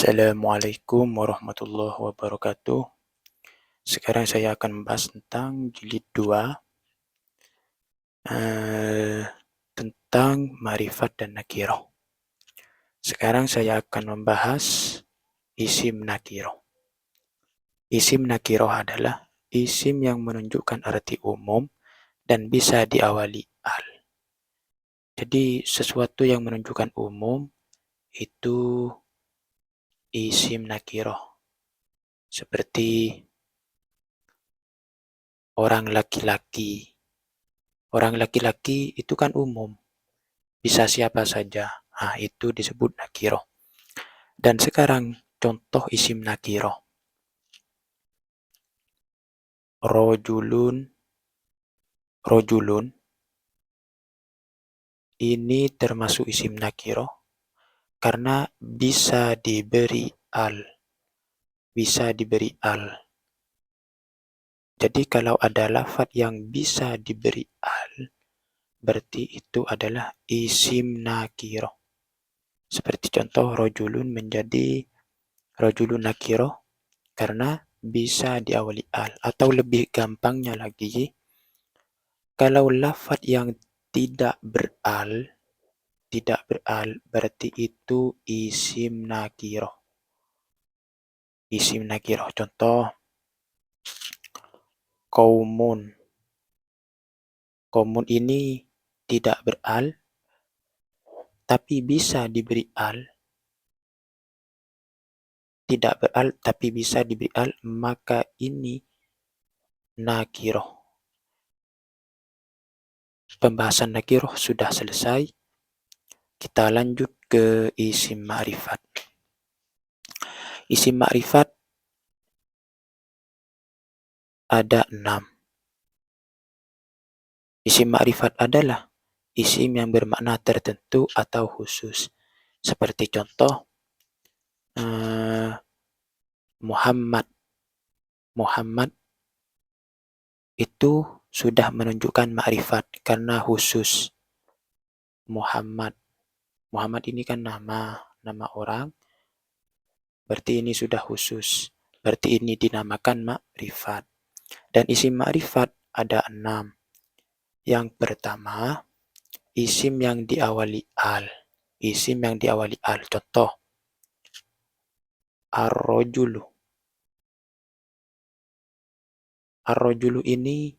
Assalamualaikum warahmatullahi wabarakatuh. Sekarang saya akan membahas tentang jilid 2, tentang ma'rifat dan nakiroh. Sekarang saya akan membahas isim nakiroh. Isim nakiroh adalah isim yang menunjukkan arti umum dan bisa diawali al. Jadi sesuatu yang menunjukkan umum itu isim nakiroh. Seperti orang laki-laki. Orang laki-laki itu kan umum, bisa siapa saja. Nah, itu disebut nakiroh. Dan sekarang contoh isim nakiroh. Rojulun, rojulun ini termasuk isim nakiroh karena bisa diberi al. Bisa diberi al. Jadi kalau ada lafaz yang bisa diberi al, berarti itu adalah isim nakiroh. Seperti contoh rojulun menjadi rojulun nakiroh karena bisa diawali al. Atau lebih gampangnya lagi, kalau lafaz yang tidak beral berarti itu isim nakiroh. Isim nakiroh. Contoh, kaumun. Kaumun ini tidak beral, tapi bisa diberi al. Tidak beral, tapi bisa diberi al, maka ini nakiroh. Pembahasan nakiroh sudah selesai. Kita lanjut ke isim ma'rifat. Isim ma'rifat ada 6. Isim ma'rifat adalah isim yang bermakna tertentu atau khusus. Seperti contoh, Muhammad. Muhammad itu sudah menunjukkan ma'rifat karena khusus. Muhammad. Muhammad ini kan nama orang, berarti ini sudah khusus. Berarti ini dinamakan ma'rifat. Dan isim ma'rifat ada 6. Yang pertama, isim yang diawali al. Isim yang diawali al. Contoh, ar-rojulu. Ar-rojulu ini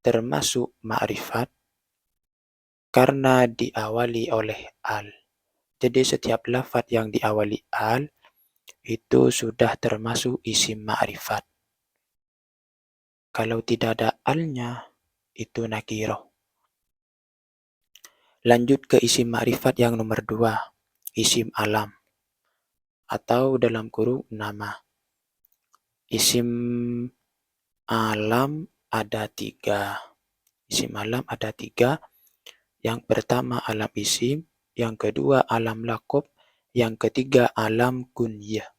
termasuk ma'rifat karena diawali oleh al. Jadi setiap lafaz yang diawali al itu sudah termasuk isim ma'rifat. Kalau tidak ada alnya, itu nakiroh. Lanjut ke isim ma'rifat yang nomor 2, isim alam. Atau dalam kurung nama. Isim alam ada 3. Isim alam ada 3. Yang pertama alam isim, yang kedua alam lakob, yang ketiga alam kunyah.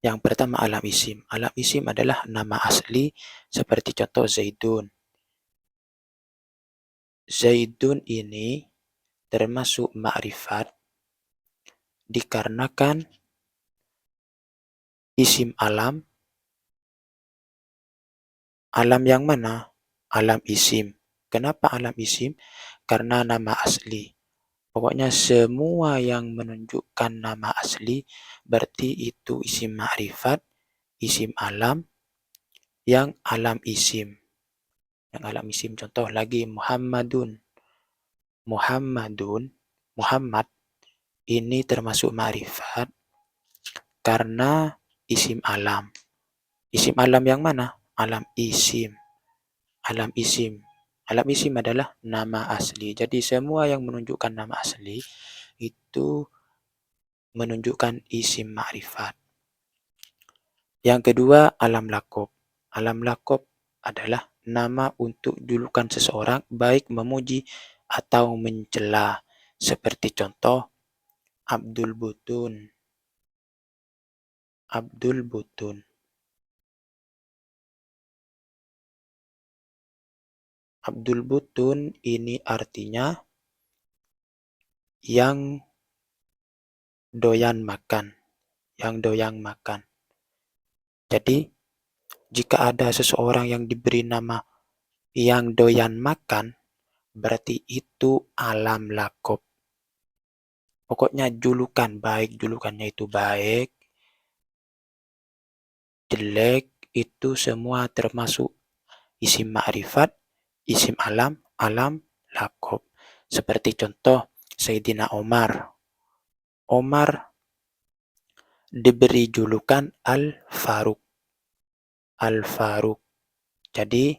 Yang pertama alam isim. Alam isim adalah nama asli seperti contoh Zaidun. Zaidun ini termasuk ma'rifat dikarenakan isim alam. Alam yang mana? Alam isim. Kenapa alam isim? Karena nama asli. Pokoknya semua yang menunjukkan nama asli berarti itu isim ma'rifat, isim alam, yang alam isim. Yang alam isim contoh lagi Muhammadun. Muhammadun, Muhammad ini termasuk ma'rifat karena isim alam. Isim alam yang mana? Alam isim. Alam isim. Alam isim adalah nama asli. Jadi semua yang menunjukkan nama asli itu menunjukkan isim ma'rifat. Yang kedua, alam lakob. Alam lakob adalah nama untuk julukan seseorang baik memuji atau mencela. Seperti contoh, Abdul Butun. Abdul Butun. Abdul Butun ini artinya yang doyan makan, yang doyan makan. Jadi, jika ada seseorang yang diberi nama yang doyan makan, berarti itu alam lakop. Pokoknya julukan baik, julukannya itu baik, jelek, itu semua termasuk isim ma'rifat, isim alam, alam lakop. Seperti contoh Sayyidina Omar. Omar diberi julukan Al-Faruq. Al-Faruq. Jadi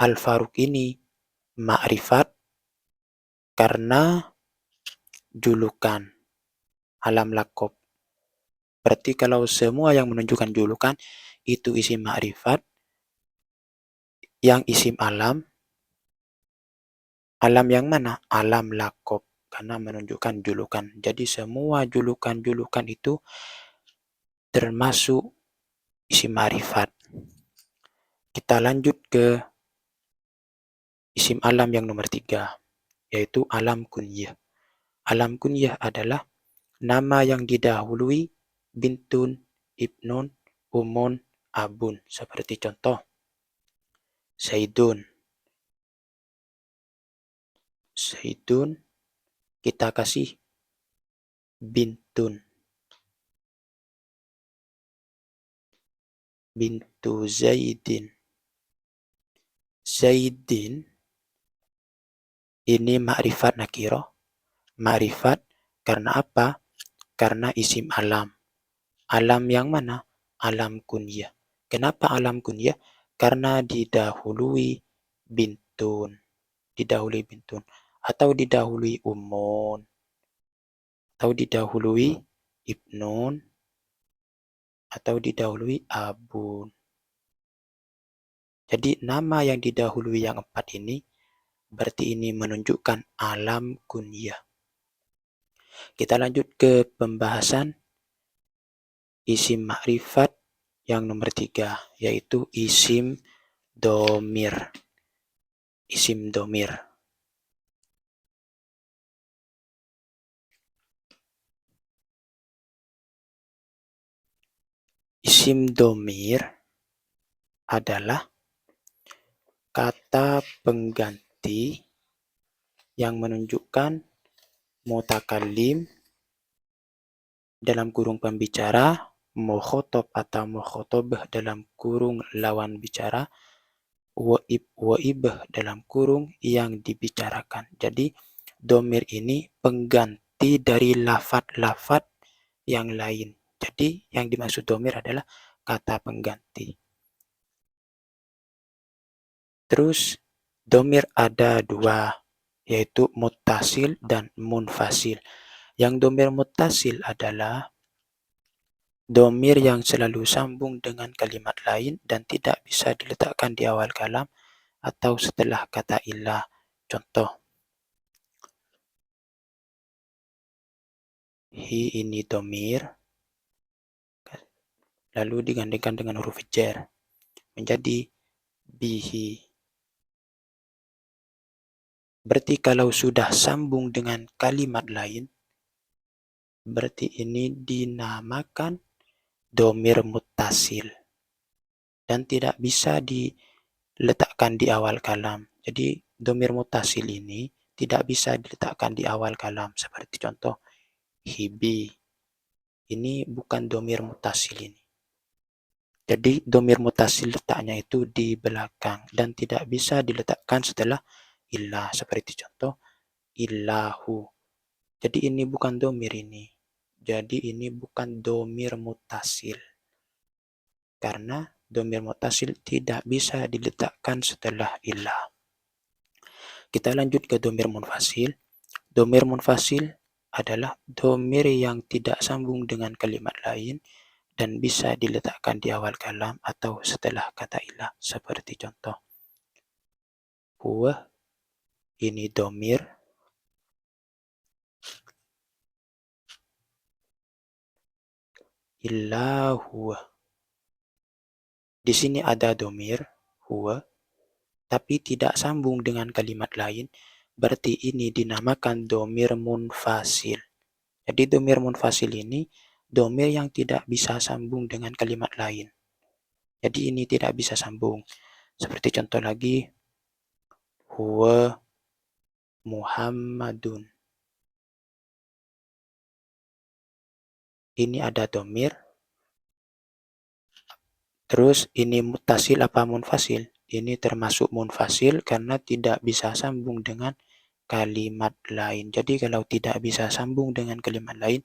Al-Faruq ini ma'rifat karena julukan alam lakop. Berarti kalau semua yang menunjukkan julukan itu isim ma'rifat, yang isim alam, alam yang mana? Alam lakop, karena menunjukkan julukan. Jadi semua julukan-julukan itu termasuk isim ma'rifat. Kita lanjut ke isim alam yang nomor 3, yaitu alam kunyah. Alam kunyah adalah nama yang didahului bintun, ibnun, umun, abun. Seperti contoh, Saidun. Saidun kita kasih bintun. Bintu Zaidin. Zaidin ini ma'rifat nakiro. Ma'rifat karena apa? Karena isim alam. Alam yang mana? Alam kunyah. Kenapa alam kunyah? Karena didahului bintun. Didahului bintun. Atau didahului umun. Atau didahului ibnun. Atau didahului abun. Jadi nama yang didahului yang 4 ini berarti ini menunjukkan alam kunyah. Kita lanjut ke pembahasan isim ma'rifat yang nomor 3, yaitu isim domir. Isim domir. Isim domir adalah kata pengganti yang menunjukkan mutakallim dalam kurung pembicara, mukhotob atau mukhotobah dalam kurung lawan bicara, waibah dalam kurung yang dibicarakan. Jadi domir ini pengganti dari lafat-lafat yang lain. Jadi yang dimaksud domir adalah kata pengganti. Terus domir ada 2, yaitu muttasil dan munfasil. Yang domir muttasil adalah domir yang selalu sambung dengan kalimat lain dan tidak bisa diletakkan di awal kalam atau setelah kata ilah. Contoh, hi ini domir, lalu digandengkan dengan huruf jar, menjadi bihi. Berarti kalau sudah sambung dengan kalimat lain, berarti ini dinamakan domir muttasil dan tidak bisa diletakkan di awal kalam. Jadi domir muttasil ini tidak bisa diletakkan di awal kalam. Seperti contoh, hibi. Ini bukan domir muttasil ini. Jadi domir muttasil letaknya itu di belakang dan tidak bisa diletakkan setelah ilah. Seperti contoh, illahu. Jadi ini bukan domir ini. Jadi ini bukan domir muttasil. Karena domir muttasil tidak bisa diletakkan setelah ilah. Kita lanjut ke domir munfasil. Domir munfasil adalah domir yang tidak sambung dengan kalimat lain dan bisa diletakkan di awal kalam atau setelah kata ilah. Seperti contoh, huwa ini domir, illa huwa. Di sini ada domir huwa, tapi tidak sambung dengan kalimat lain, berarti ini dinamakan domir munfasil. Jadi domir munfasil ini domir yang tidak bisa sambung dengan kalimat lain. Jadi ini tidak bisa sambung. Seperti contoh lagi, huwa Muhammadun. Ini ada domir. Terus ini mutasil apa munfasil? Ini termasuk munfasil karena tidak bisa sambung dengan kalimat lain. Jadi kalau tidak bisa sambung dengan kalimat lain,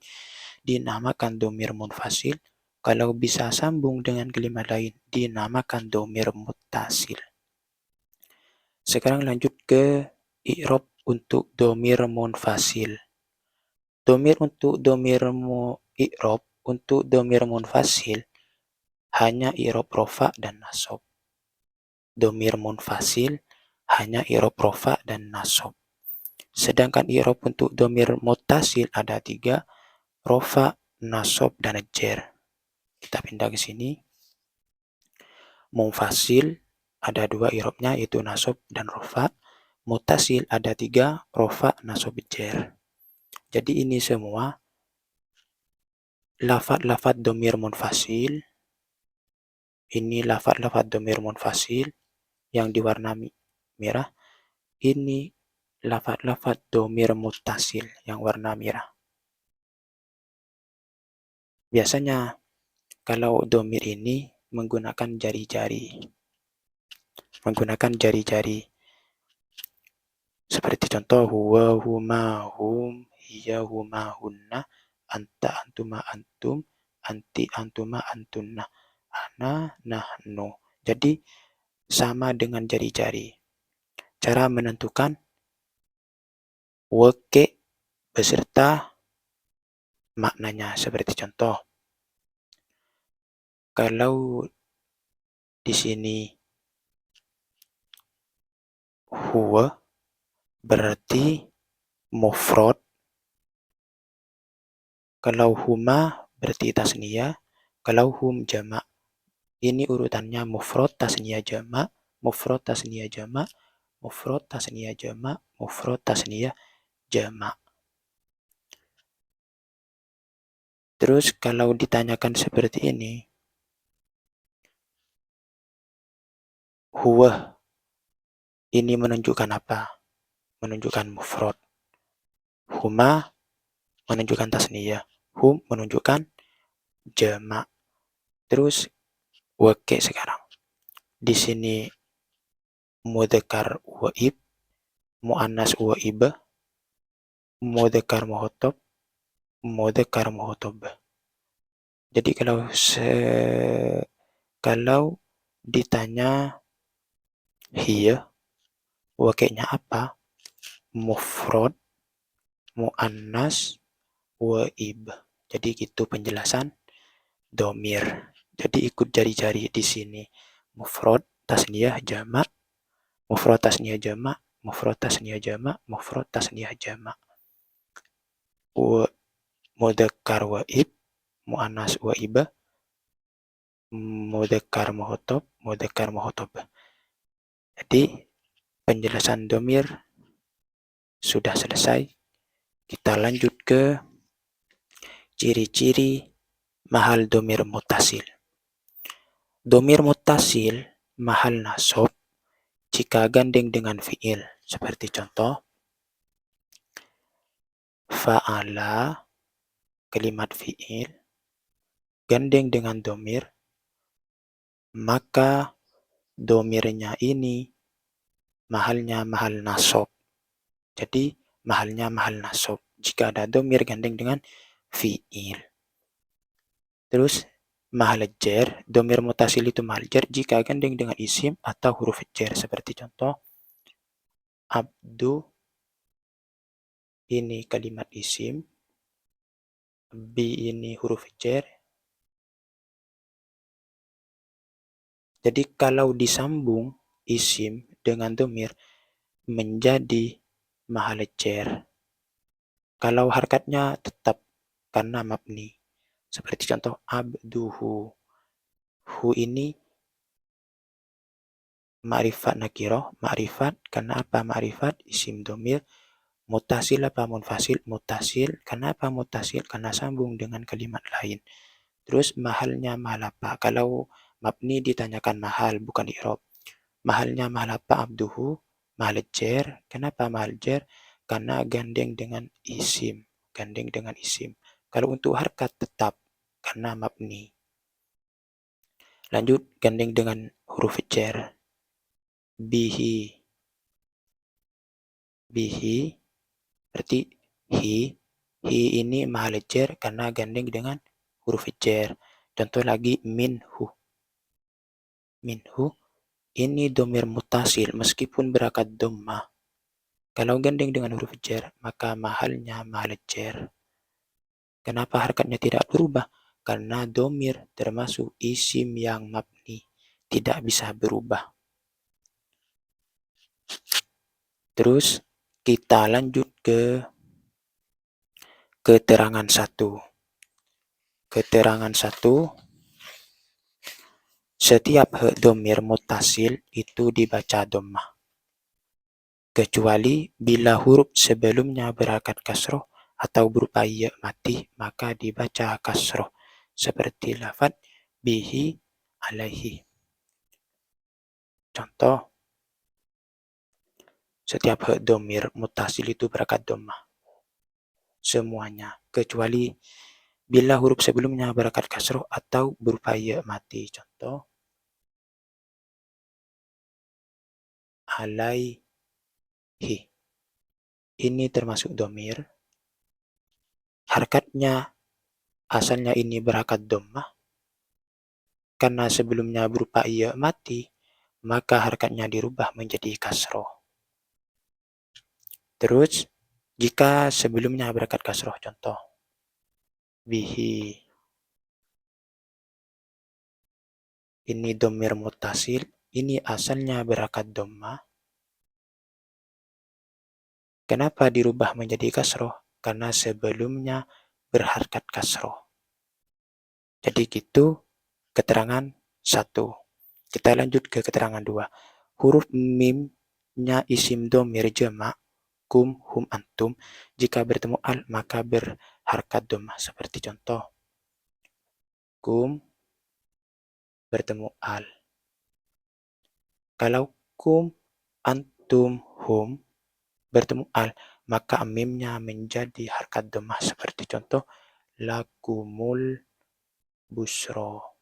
dinamakan domir munfasil. Kalau bisa sambung dengan kalimat lain, dinamakan domir mutasil. Sekarang lanjut ke i'rab untuk domir munfasil. I'rab untuk domir munfasil hanya i'rab rofa dan nasab. Domir munfasil hanya i'rab rofa dan nasab. Sedangkan i'rab untuk domir mutasil ada 3, rofa, nasab, dan jer. Kita pindah ke sini. Munfasil ada 2 i'rabnya yaitu nasab dan rofa. Mutasil ada 3, rofa, nasab, jer. Jadi ini semua lafad-lafad domir munfasil. Ini lafad-lafad domir munfasil yang diwarna merah. Ini lafad-lafad domir mutasil yang warna merah. Biasanya kalau domir ini menggunakan jari-jari. Seperti contoh huwa, huma, hum, hiya, huma, hunna, anta, antuma, antum, anti, antuma, antunna, ana, nahnu. Jadi sama dengan jari-jari. Cara menentukan weke beserta maknanya seperti contoh. Kalau di sini huwa berarti mufrad. Kalau huma berarti tasniyah. Kalau hum jamak. Ini urutannya mufrad, tasniyah, jamak, mufrad, tasniyah, jamak, mufrad, tasniyah, jamak, mufrad, tasniyah, jamak. Terus kalau ditanyakan seperti ini, huwa ini menunjukkan apa? Menunjukkan mufrad. Huma menunjukkan tasniyah. Hum menunjukkan jamak. Terus wake sekarang. Di sini mudzakkar waib, muannas waibah, mudzakkar muhotob, mudzakkar muhotob. Jadi kalau ditanya hiya, wakenya apa? Mufrad, muannas, waib. Jadi gitu penjelasan domir. Jadi ikut jari-jari di sini. Mufrad, tasniyah, jamak, mufrad, tasniyah, jamak, mufrad, tasniyah, jamak, mufrad, tasniyah, jamak. Mudzakkar waib, muannas waibah, mudzakkar muhotob. Jadi penjelasan domir sudah selesai. Kita lanjut ke ciri-ciri mahal domir mutasil. Domir mutasil mahal nasab jika gandeng dengan fi'il. Seperti contoh, fa'ala, kalimat fi'il, gandeng dengan domir, maka domirnya ini mahalnya mahal nasab. Jadi mahalnya mahal nasab jika ada domir gandeng dengan fi'il. Terus mahal jer, domir mutasil itu mahal jer jika gandeng dengan isim atau huruf jer. Seperti contoh, abdu ini kalimat isim, bi ini huruf jer. Jadi kalau disambung isim dengan domir menjadi mahal jer. Kalau harkatnya tetap karena mabni. Seperti contoh abduhu. Hu ini ma'rifat nakiroh, ma'rifat karena apa? Ma'rifat isim domir Mutasil apa munfasil? Mutasil. Kenapa mutasil? Karena sambung dengan kalimat lain. Terus mahalnya mahal apa? Kalau mabni ditanyakan mahal, bukan i'rab. Mahalnya mahal apa? Abduhu, mahal jer. Kenapa mahal jer? Karena gandeng dengan isim. Gandeng dengan isim. Kalau untuk harkat tetap, karena mabni. Lanjut, gandeng dengan huruf jer. Bihi. Bihi, berarti hi. Hi ini mahal jer karena gandeng dengan huruf jer. Contoh lagi, minhu. Minhu, ini domir mutasil meskipun berakat dhammah. Kalau gandeng dengan huruf jer, maka mahalnya mahal jer. Kenapa harkatnya tidak berubah? Karena domir termasuk isim yang mabni, tidak bisa berubah. Terus kita lanjut ke keterangan 1. Keterangan 1, setiap domir mutasil itu dibaca dhammah. Kecuali bila huruf sebelumnya berharokat kasroh atau berupa ya mati, maka dibaca kasroh. Seperti lafaz bihi, alaihi. Contoh, setiap domir mutasil itu berharokat dhammah. Semuanya. Kecuali bila huruf sebelumnya berharokat kasroh atau berupa ya mati. Contoh, alaihi. Ini termasuk domir. Harkatnya asalnya ini berharokat dhammah. Karena sebelumnya berupa ya mati, maka harkatnya dirubah menjadi kasroh. Terus, jika sebelumnya berharokat kasroh, contoh, bihi. Ini domir mutasil, ini asalnya berharokat dhammah. Kenapa dirubah menjadi kasroh? Karena sebelumnya berharokat kasroh. Jadi gitu keterangan 1. Kita lanjut ke keterangan 2. Huruf mimnya isim domir jamak, kum, hum, antum, jika bertemu al maka berharokat dhammah. Seperti contoh, kum bertemu al. Kalau kum, antum, hum bertemu al, maka mimnya menjadi harokat dhammah. Seperti contoh, lakumul busro.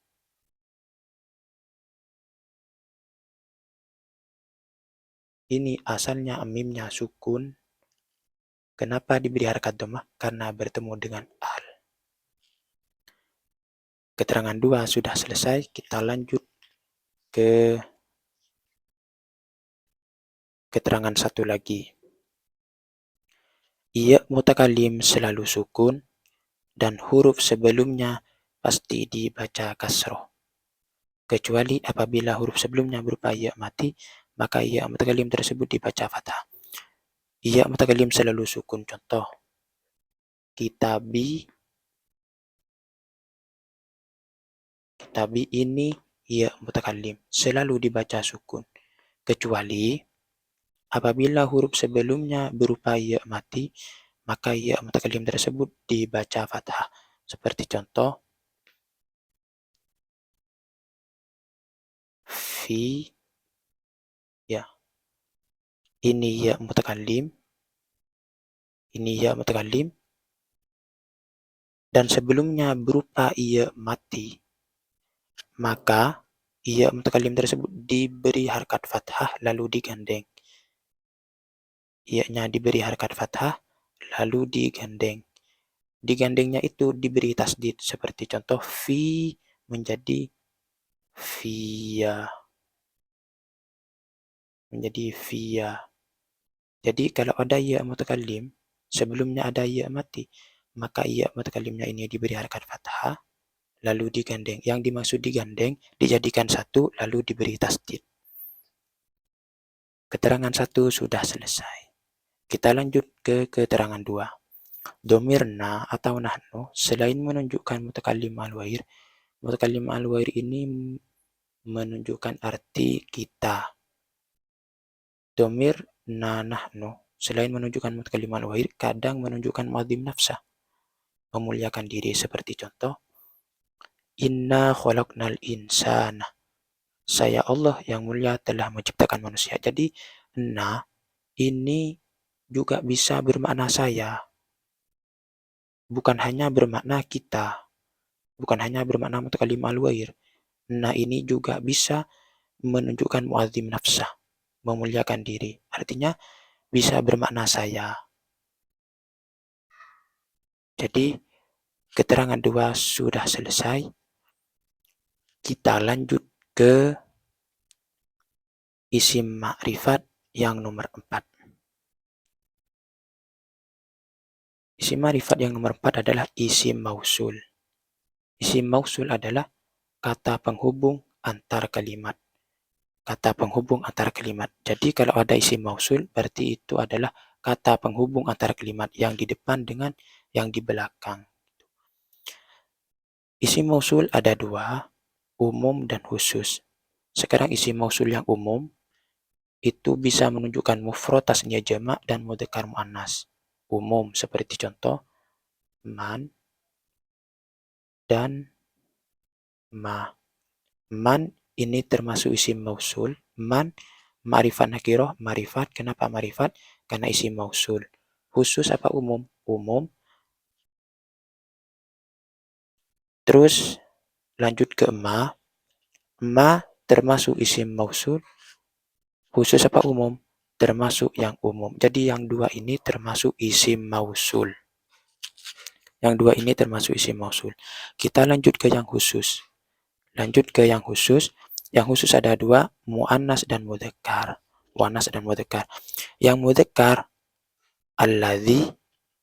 Ini asalnya mimnya sukun. Kenapa diberi harokat dhammah? Karena bertemu dengan al. Keterangan 2 sudah selesai. Kita lanjut ke keterangan 1 lagi. Iya mutakalim selalu sukun dan huruf sebelumnya pasti dibaca kasroh. Kecuali apabila huruf sebelumnya berupa ya mati, maka iya mutakalim tersebut dibaca fathah. Iya mutakalim selalu sukun. Contoh, kitabi. Kitabi ini iya mutakalim selalu dibaca sukun. Kecuali apabila huruf sebelumnya berupa ya mati, maka ya mutakalim tersebut dibaca fathah. Seperti contoh, fi, ya. Ini ya mutakalim. Ini ya mutakalim. Dan sebelumnya berupa ya mati, maka ya mutakalim tersebut diberi harkat fathah lalu digandeng. Iya-nya diberi harkat fathah lalu digandeng. Digandengnya itu diberi tasdid seperti contoh fi menjadi via. Menjadi via. Jadi kalau ada ya mutakalim, sebelumnya ada ya mati, maka ya mutakalimnya ini diberi harkat fathah lalu digandeng. Yang dimaksud digandeng dijadikan satu lalu diberi tasdid. Keterangan 1 sudah selesai. Kita lanjut ke keterangan 2. Domir na atau nahnu selain menunjukkan mutakalim al-wair, mutakalim al-wair ini menunjukkan arti kita. Domir na nahnu selain menunjukkan mutakallim al-wahid, kadang menunjukkan muadzim nafsah, memuliakan diri. Seperti contoh, inna khalaqnal insana, saya Allah yang mulia telah menciptakan manusia. Jadi, na ini juga bisa bermakna saya, bukan hanya bermakna kita, bukan hanya bermakna mutakallim al-wahid. Na ini juga bisa menunjukkan muadzim nafsah, memuliakan diri. Artinya bisa bermakna saya. Jadi, keterangan dua sudah selesai. Kita lanjut ke isim ma'rifat yang nomor 4. Isim ma'rifat yang nomor 4 adalah isim mausul. Isim mausul adalah kata penghubung antar kalimat. Kata penghubung antar kalimat. Jadi kalau ada isim mausul, berarti itu adalah kata penghubung antar kalimat yang di depan dengan yang di belakang. Isim mausul ada dua, umum dan khusus. Sekarang isim mausul yang umum itu bisa menunjukkan mufrad, tasniyah, jamak, dan mudzakkar muannas. Umum seperti contoh man dan ma. Man ini termasuk isim mausul. Man ma'rifat nakirah, ma'rifat. Kenapa ma'rifat? Karena isim mausul. Khusus apa umum? Umum. Terus lanjut ke ma. Ma termasuk isim mausul. Khusus apa umum? Termasuk yang umum. Jadi yang dua ini termasuk isim mausul. Yang dua ini termasuk isim mausul. Kita lanjut ke yang khusus. Lanjut ke yang khusus. Yang khusus ada dua, muannas dan mudzakkar. Muannas dan mudzakkar. Yang mudzakkar alladzi,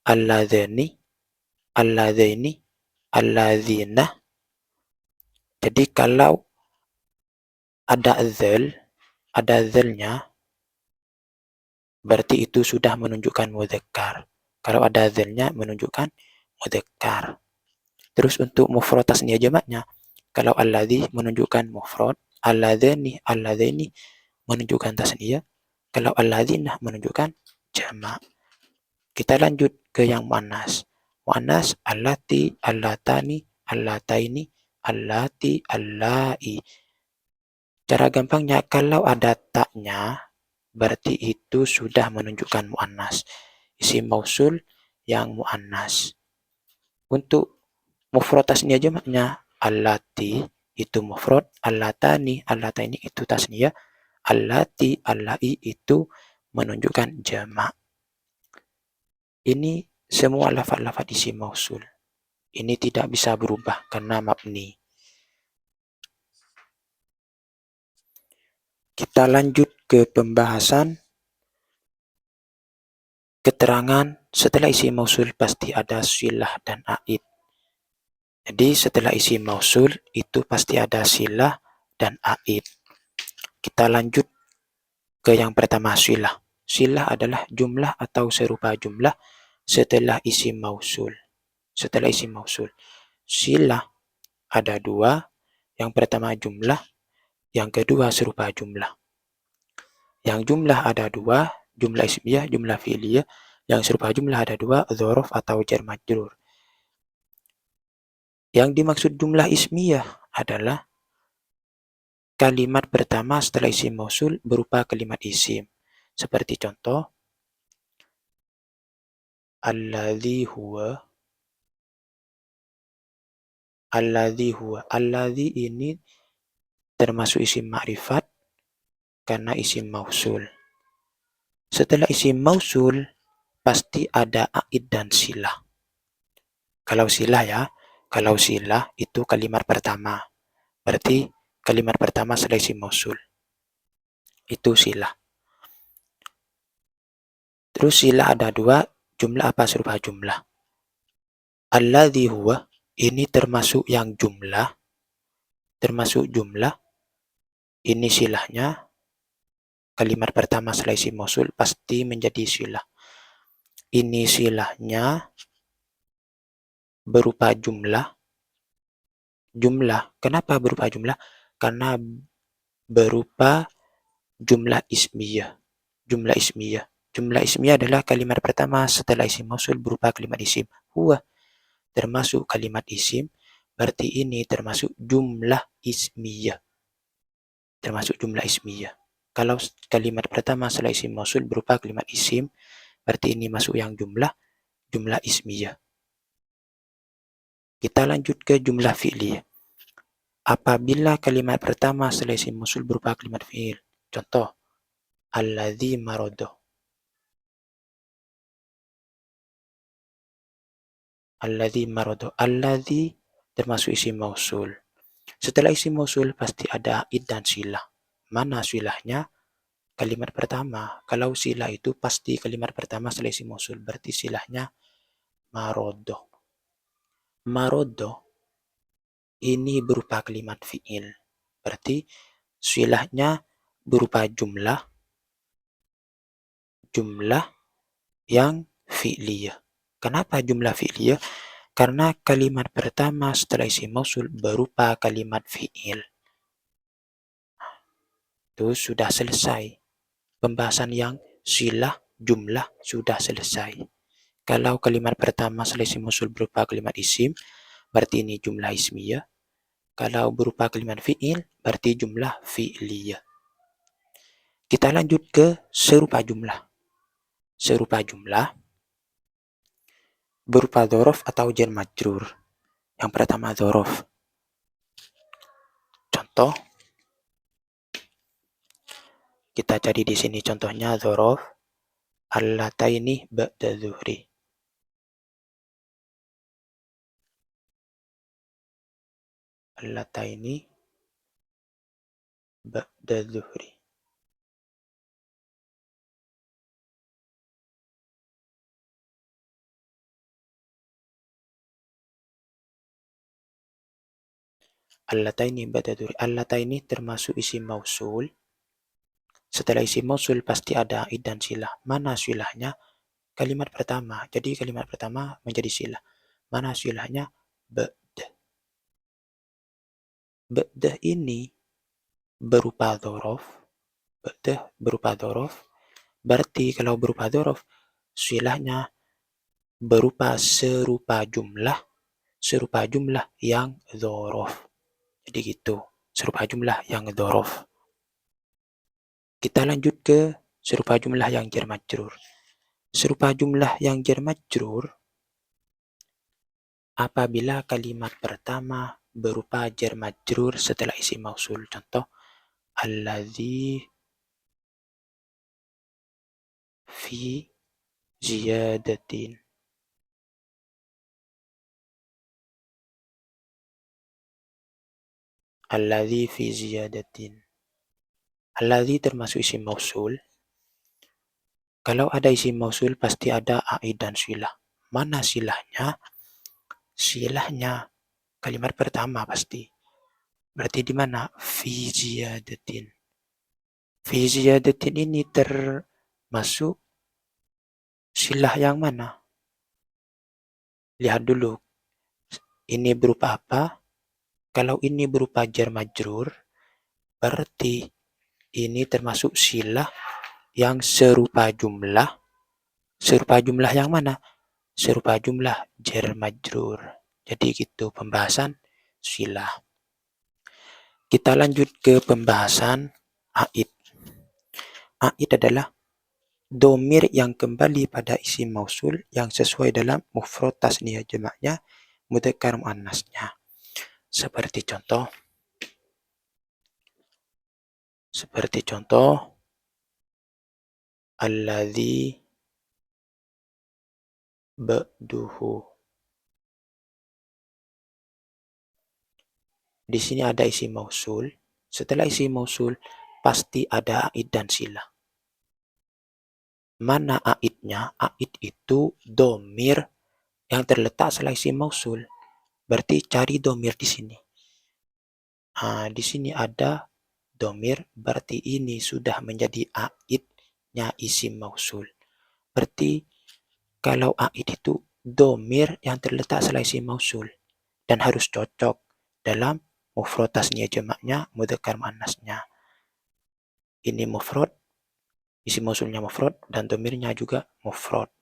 alladzani, alladzaini, alladzina. Jadi kalau ada dzalnya, berarti itu sudah menunjukkan mudzakkar. Kalau ada dzalnya menunjukkan mudzakkar. Terus untuk mufrad, tasniyah, jamaknya, kalau alladzi menunjukkan mufrad, alladzani, alladzaini menunjukkan tasniyah, kalau alladzina menunjukkan jamak. Kita lanjut ke yang muannas. Muannas allati, allatani, allataini, allati, allai. Cara gampangnya kalau ada taknya berarti itu sudah menunjukkan muannas. Isim mausul yang muannas. Untuk mufrad, tasniyah, jamaknya allati itu mufrad, allatani, allataini itu tasniyah, allati, allai itu menunjukkan jamak. Ini semua lafaz-lafaz isim mausul. Ini tidak bisa berubah karena mabni. Kita lanjut ke pembahasan keterangan. Setelah isim mausul pasti ada silah dan aid. Jadi setelah isim mausul itu pasti ada silah dan aid. Kita lanjut ke yang pertama, silah. Silah adalah jumlah atau serupa jumlah setelah isim mausul. Setelah isim mausul. Silah ada dua. Yang pertama jumlah, yang kedua serupa jumlah. Yang jumlah ada dua, jumlah ismiyah, jumlah fi'liyah. Yang serupa jumlah ada dua, dzaraf atau jar majrur. Yang dimaksud jumlah ismiyah adalah kalimat pertama setelah isim mausul berupa kalimat isim. Seperti contoh, alladzi huwa. Alladzi huwa. Alladzi ini termasuk isim ma'rifat karena isim mausul. Setelah isim mausul pasti ada aid dan silah. Kalau silah itu kalimat pertama. Berarti kalimat pertama setelah isim mausul. Itu silah. Terus silah ada dua, jumlah apa serupa jumlah. Alladzi huwa ini termasuk yang jumlah. Termasuk jumlah. Ini silahnya. Kalimat pertama setelah isim mausul pasti menjadi silah. Ini silahnya berupa jumlah. Jumlah. Kenapa berupa jumlah? Karena berupa jumlah ismiyah. Jumlah ismiyah. Jumlah ismiyah adalah kalimat pertama setelah isim mausul berupa kalimat isim. Huwa termasuk kalimat isim, berarti ini termasuk jumlah ismiyah. Termasuk jumlah ismiyah. Kalau kalimat pertama setelah isim mausul berupa kalimat isim, berarti ini masuk yang jumlah ismiyah. Kita lanjut ke jumlah fi'liyah. Apabila kalimat pertama setelah isim mausul berupa kalimat fi'il. Contoh, alladzi marodo. Alladzi marodo. Alladzi termasuk isim mausul. Setelah isim mausul pasti ada id dan silah. Mana silahnya? Kalimat pertama. Kalau silah itu pasti kalimat pertama setelah isim mausul. Berarti silahnya marodo. Marodo ini berupa kalimat fi'il. Berarti silahnya berupa jumlah yang fi'liyah. Kenapa jumlah fi'liyah? Karena kalimat pertama setelah isim mausul berupa kalimat fi'il. Itu sudah selesai. Pembahasan yang silah jumlah sudah selesai. Kalau kalimat pertama setelah isim mausul berupa kalimat isim, berarti ini jumlah ismiyah. Kalau berupa kalimat fi'il, berarti jumlah fi'liyah. Kita lanjut ke serupa jumlah. Serupa jumlah berupa dzaraf atau jar majrur. Yang pertama dzaraf. Contoh, kita cari di sini contohnya dzaraf allataini ba'da zuhri. Allataini ba'da zuhri. Allataini ba'da zuhri. Allataini termasuk isim mausul. Setelah isim mausul pasti ada id dan silah. Mana silahnya? Kalimat pertama. Jadi kalimat pertama menjadi silah. Mana silahnya? Ba'da. Ba'da ini berupa dzaraf. Ba'da berupa dzaraf. Berarti kalau berupa dzaraf, silahnya berupa serupa jumlah yang dzaraf. Jadi gitu, serupa jumlah yang dzaraf. Kita lanjut ke serupa jumlah yang jar majrur. Serupa jumlah yang jar majrur apabila kalimat pertama berupa jar majrur setelah isim mausul. Contoh, alladzi fi ziyadatin. Alladzi fi ziyadatin. Alladzi termasuk isim mausul. Kalau ada isim mausul pasti ada aid dan silah. Mana silahnya? Silahnya kalimat pertama pasti. Berarti di mana? Fi ziyadatin. Fi ziyadatin ini termasuk silah yang mana? Lihat dulu. Ini berupa apa? Kalau ini berupa jar majrur, berarti ini termasuk silah yang serupa jumlah. Serupa jumlah yang mana? Serupa jumlah jar majrur. Jadi gitu pembahasan silah. Kita lanjut ke pembahasan aid. Aid adalah domir yang kembali pada isim mausul yang sesuai dalam mufrad tasniyah jamaknya, mudzakkar muannasnya. Seperti contoh alladzi ba'duhu. Di sini ada isim mausul. Setelah isim mausul pasti ada aid dan silah. Mana aidnya? Aid itu domir yang terletak setelah isim mausul. Berarti cari domir di sini. Nah, di sini ada domir, berarti ini sudah menjadi aidnya isim mausul. Berarti kalau aid itu domir yang terletak setelah isim mausul dan harus cocok dalam mufrad tasniyah jamaknya, mudzakkar muannasnya. Ini mufrad, isim mausulnya mufrad dan domirnya juga mufrad.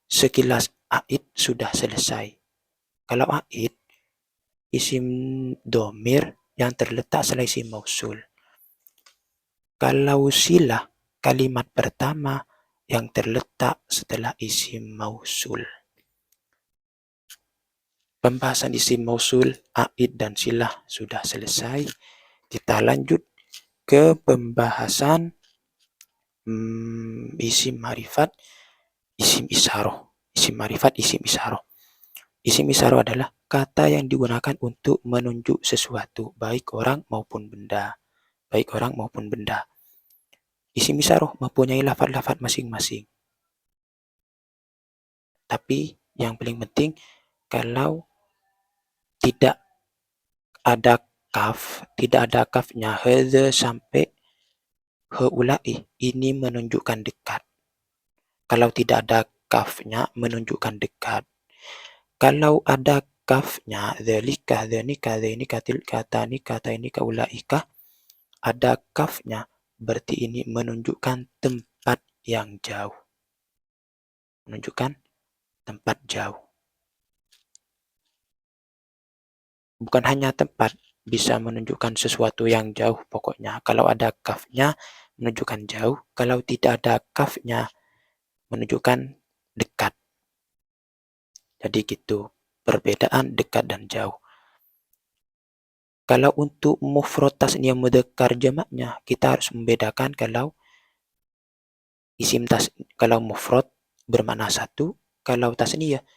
Sekilas aid sudah selesai. Kalau aid, isim domir yang terletak setelah isim mausul. Kalau silah, kalimat pertama yang terletak setelah isim mausul. Pembahasan isim mausul, aid, dan silah sudah selesai. Kita lanjut ke pembahasan isim marifat, isim isyarah. Isim marifat, isim isyarah. Isim isyarah adalah kata yang digunakan untuk menunjuk sesuatu, baik orang maupun benda. Baik orang maupun benda. Isim isyarah mempunyai lafaz-lafaz masing-masing. Tapi yang paling penting, kalau tidak ada tidak ada kafnya, hadza sampai haula'i, ini menunjukkan dekat. Kalau tidak ada kafnya, menunjukkan dekat. Kalau ada kafnya, dzalika, dzanika, dzainika, tilka, tanika, tainika, ulaika, ada kafnya, berarti ini menunjukkan tempat yang jauh. Menunjukkan tempat jauh. Bukan hanya tempat, bisa menunjukkan sesuatu yang jauh pokoknya. Kalau ada kafnya, menunjukkan jauh. Kalau tidak ada kafnya, menunjukkan dekat. Jadi gitu, perbedaan dekat dan jauh. Kalau untuk mufrad tasniyah mudzakkar jamaknya, kita harus membedakan kalau kalau mufrad bermakna satu, kalau tasniyah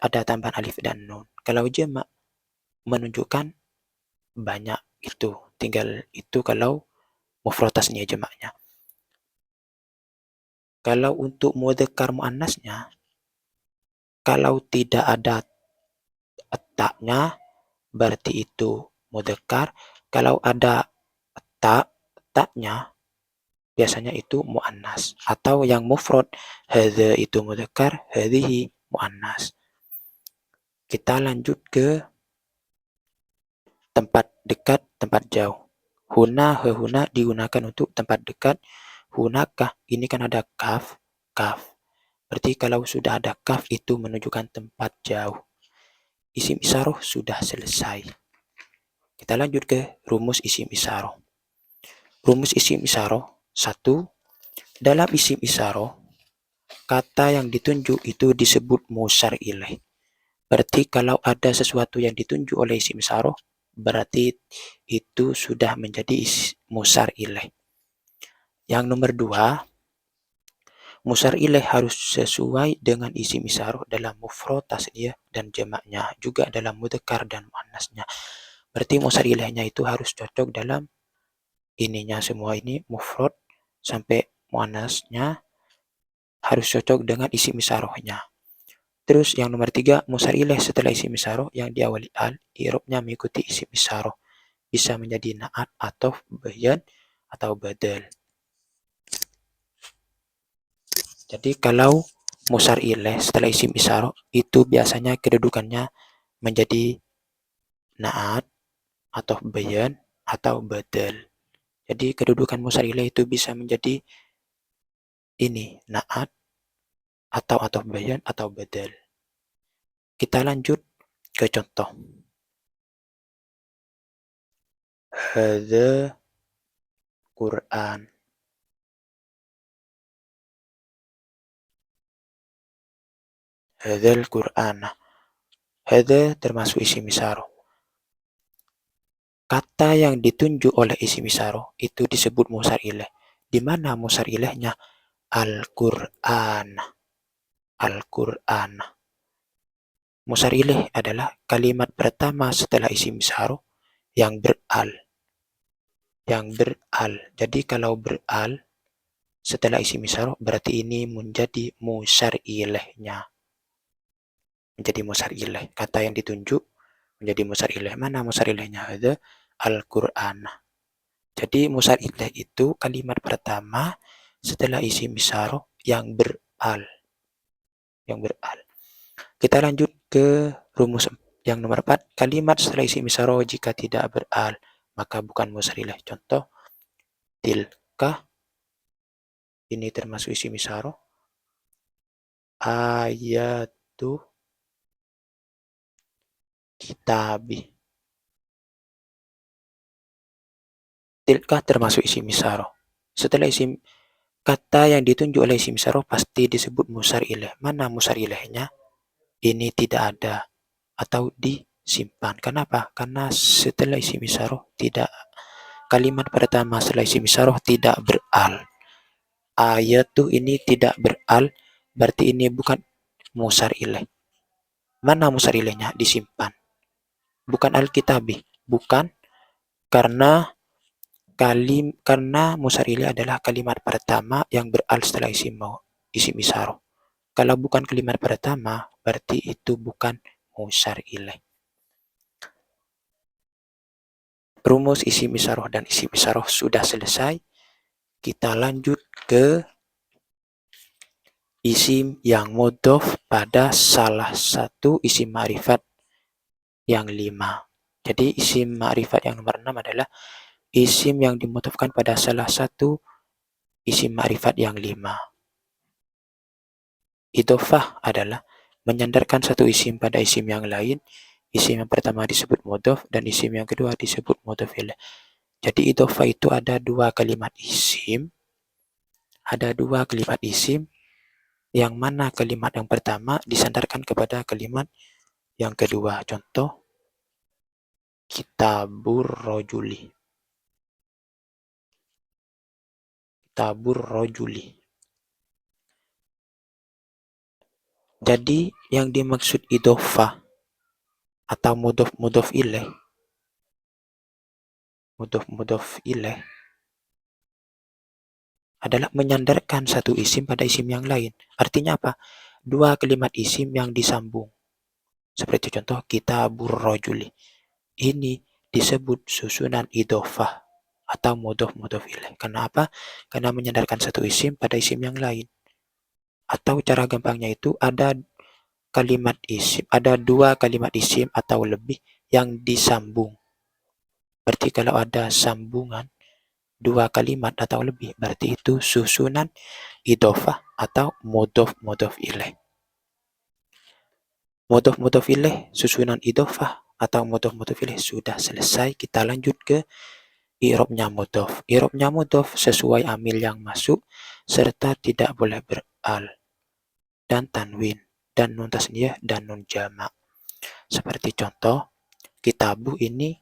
ada tambahan alif dan nun. Kalau jamak menunjukkan banyak itu. Tinggal itu kalau mufrad tasniyah jamaknya. Kalau untuk mudzakkar muannasnya, kalau tidak ada taknya berarti itu mudzakkar. Kalau ada taknya biasanya itu muannas, atau yang mufrad hadza itu mudzakkar, hadhihi muannas. Kita lanjut ke tempat dekat, tempat jauh. Huna, hehuna digunakan untuk tempat dekat. Hunaka, ini kan ada kaf. Berarti kalau sudah ada kaf itu menunjukkan tempat jauh. Isim isyarah sudah selesai. Kita lanjut ke rumus isim isyarah. Rumus isim isyarah, 1. Dalam isim isyarah, kata yang ditunjuk itu disebut musyar ilaih. Berarti kalau ada sesuatu yang ditunjuk oleh isim isyarah, berarti itu sudah menjadi musyar ilaih. Yang nomor 2, musyar ilaih harus sesuai dengan isim isyarah dalam mufrad, tasniyah, dan jamaknya, juga dalam mudzakkar dan muannasnya. Berarti musyar ilaihnya itu harus cocok dalam ininya semua ini, mufrad sampai muannasnya harus cocok dengan isim isyarahnya. Terus yang nomor 3, musyar ilaih setelah isim isyarah yang diawali al, i'rabnya mengikuti isim isyarah. Bisa menjadi na'at atau bayan atau badal. Jadi kalau musyar ilaih setelah isim isyarah itu biasanya kedudukannya menjadi na'at atau bayan atau badal. Jadi kedudukan musyar ilaih itu bisa menjadi ini, na'at atau bayan atau badal. Kita lanjut ke contoh. Hadza Quran. Hadzal Quran. Hadza termasuk isim isyarah. Kata yang ditunjuk oleh isim isyarah itu disebut musyar ilaih. Di mana musyar ilaihnya? Al-Quran. Al-Quran. Musyar ilaih adalah kalimat pertama setelah isim isyarah yang beral. Yang beral. Jadi kalau beral setelah isim isyarah berarti ini menjadi musyar ilaihnya. Menjadi musyar ilaih. Kata yang ditunjuk menjadi musyar ilaih. Mana musyar ilaihnya? Ada Al-Quran. Jadi musyar ilaih itu kalimat pertama setelah isim isyarah yang beral. Yang beral. Kita lanjut ke rumus yang nomor 4. Kalimat setelah isim isyarah jika tidak beral maka bukan musyar ilaih. Contoh, Apakah ini termasuk isim isyarah? Ayatu kitabi. Tilkah termasuk isim isyarah. Setelah isim kata yang ditunjuk oleh isim isyarah pasti disebut musar ilaih. Mana musar ilaihnya? Ini tidak ada atau disimpan. Kenapa? Karena setelah isim isyarah tidak kalimat pertama setelah isim isyarah tidak beral. Ayatu ini tidak beral, berarti ini bukan musar ilaih. Mana musar ilaihnya? Disimpan. Bukan al-kitabi. Bukan, karena musar ilaih adalah kalimat pertama yang beral setelah isim isyarah. Kalau bukan kalimat pertama, berarti itu bukan musar ilaih. Rumus isim isyarah dan isim isyarah sudah selesai. Kita lanjut ke isim yang mudhof pada salah satu isim ma'rifat yang 5. Jadi isim ma'rifat yang nomor 6 adalah isim yang dimudhofkan pada salah satu isim ma'rifat yang 5. Idhofah adalah menyandarkan satu isim pada isim yang lain. Isim yang pertama disebut mudhof dan isim yang kedua disebut mudhof ilaih. Jadi idhofah itu ada dua kalimat isim, yang mana kalimat yang pertama disandarkan kepada kalimat yang kedua. Contoh, kitabur rojuli. Kitabur rojuli. Jadi yang dimaksud idhofah atau mudhof ilaih adalah menyandarkan satu isim pada isim yang lain. Artinya apa? Dua kalimat isim yang disambung. Seperti contoh kitabur rojuli. Ini disebut susunan idhofah atau mudhof ilaih. Kenapa? Karena menyandarkan satu isim pada isim yang lain. Atau cara gampangnya itu ada dua kalimat isim atau lebih yang disambung. Berarti kalau ada sambungan dua kalimat atau lebih, berarti itu susunan idhofah atau mudhof ilaih. Mudhof ilaih, susunan idhofah atau mudhof ilaih sudah selesai. Kita lanjut ke i'rabnya mudhof. I'rabnya mudhof sesuai amil yang masuk serta tidak boleh beral dan tanwin dan nun tasniyah dan nun jamak. Seperti contoh, kitabu ini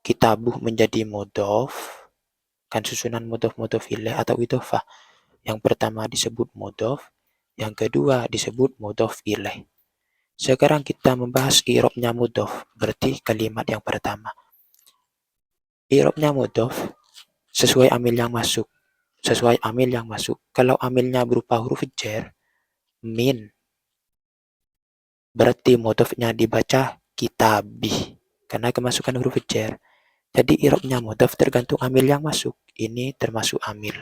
kitabu menjadi mudhof, kan susunan mudhof ilaih atau idhofah. Yang pertama disebut mudhof, yang kedua disebut mudhof ilaih. Sekarang kita membahas i'rabnya mudhof, berarti kalimat yang pertama. I'rabnya mudhof sesuai amil yang masuk. Kalau amilnya berupa huruf jar, min, berarti mudhofnya dibaca kitabi karena kemasukan huruf jar. Jadi i'rabnya mudhof tergantung amil yang masuk. Ini termasuk amil.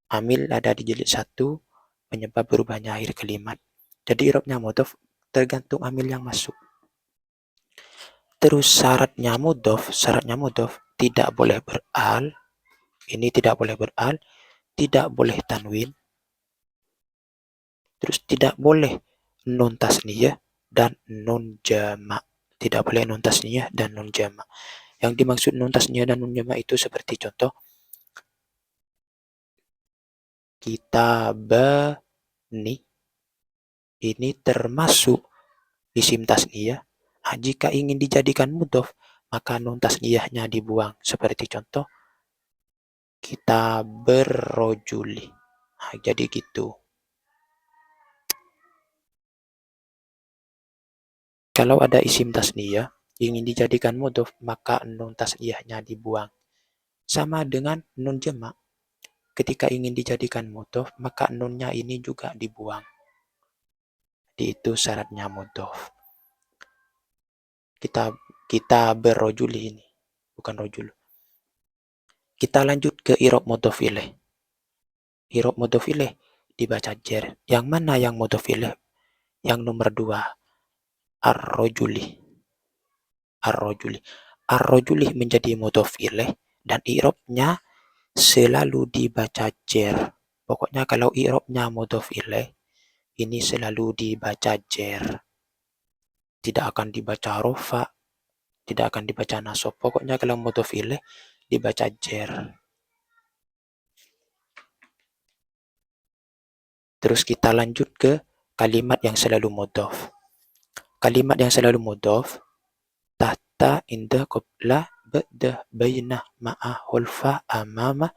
Amil ada di jilid 1, penyebab berubahnya akhir kalimat. Jadi i'rabnya mudhof tergantung amil yang masuk. Terus syaratnya mudhof tidak boleh beral. Ini tidak boleh beral, tidak boleh tanwin, terus tidak boleh nun tasniyah dan nun jamak. Tidak boleh nun tasniyah dan nun jamak. Yang dimaksud nun tasniyah dan nun jamak itu seperti contoh, kitabani ini termasuk isim tasniyah. Nah, jika ingin dijadikan mudhof, maka nun tasniyahnya dibuang. Seperti contoh, kitaber rojuli. Nah, jadi gitu. Kalau ada isim tasniyah ingin dijadikan mudhof, maka nun tasniyahnya dibuang. Sama dengan nun jamak. Ketika ingin dijadikan mudhof, maka nunnya ini juga dibuang. Jadi itu syaratnya mudhof. Kita berrojuli ini, bukan rojul. Kita lanjut ke i'rab mudhof ilaih. I'rab mudhof ilaih dibaca jar. Yang mana yang mudhof ilaih? Yang nomor 2, ar-rojuli. Ar-rojuli. Ar-rojuli menjadi mudhof ilaih dan i'rabnya selalu dibaca jer. Pokoknya kalau i'rabnya mudhof ilaih, ini selalu dibaca jer. Tidak akan dibaca rofa, tidak akan dibaca nasab. Pokoknya kalau mudhof ilaih dibaca jer. Terus kita lanjut ke kalimat yang selalu mudhof. Kalimat yang selalu mudhof, tahta, indah, qabla, ba'da, bainah, ma'ah, hulfa, amama,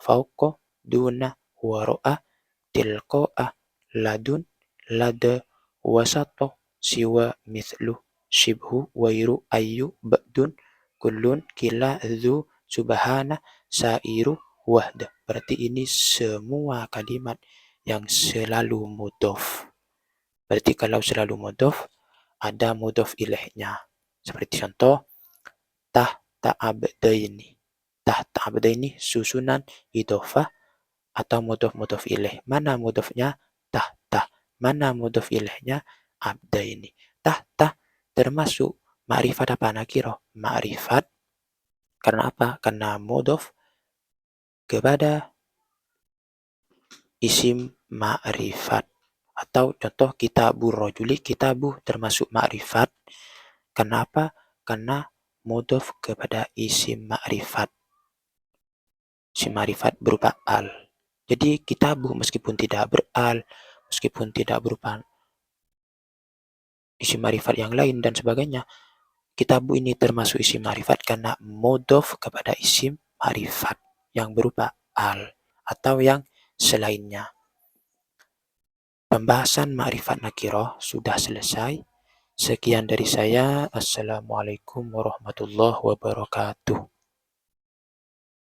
fauqa, duna, wara'a, tilqa'a, ladun, lada, wasata, siwa, mithlu, shibhu, wairu, ayu, ba'dun, kullun, kila, dhu, subhana, sairu, wahda. Berarti ini semua kalimat yang selalu mudhof. Berarti kalau selalu mudhof, ada mudhof ilaihnya. Seperti contoh, tahta abdaini. Tahta abdaini susunan idhofah atau mudhof ilaih. Mana mudhofnya? Tahta. Mana mudhof ilaihnya? Abdaini. Tahta termasuk ma'rifat apa nakirah? Ma'rifat. Karena apa? Karena mudhof kepada isim ma'rifat. Atau contoh kitabur rajuli, kitabu termasuk ma'rifat. Kenapa? Karena mudhof kepada isim ma'rifat. Isim ma'rifat berupa al. Jadi kitabu meskipun tidak beral, meskipun tidak berupa isim ma'rifat yang lain dan sebagainya, kitabu ini termasuk isim ma'rifat karena mudhof kepada isim ma'rifat yang berupa al atau yang selainnya. Pembahasan ma'rifat nakirah sudah selesai. Sekian dari saya. Assalamualaikum warahmatullahi wabarakatuh.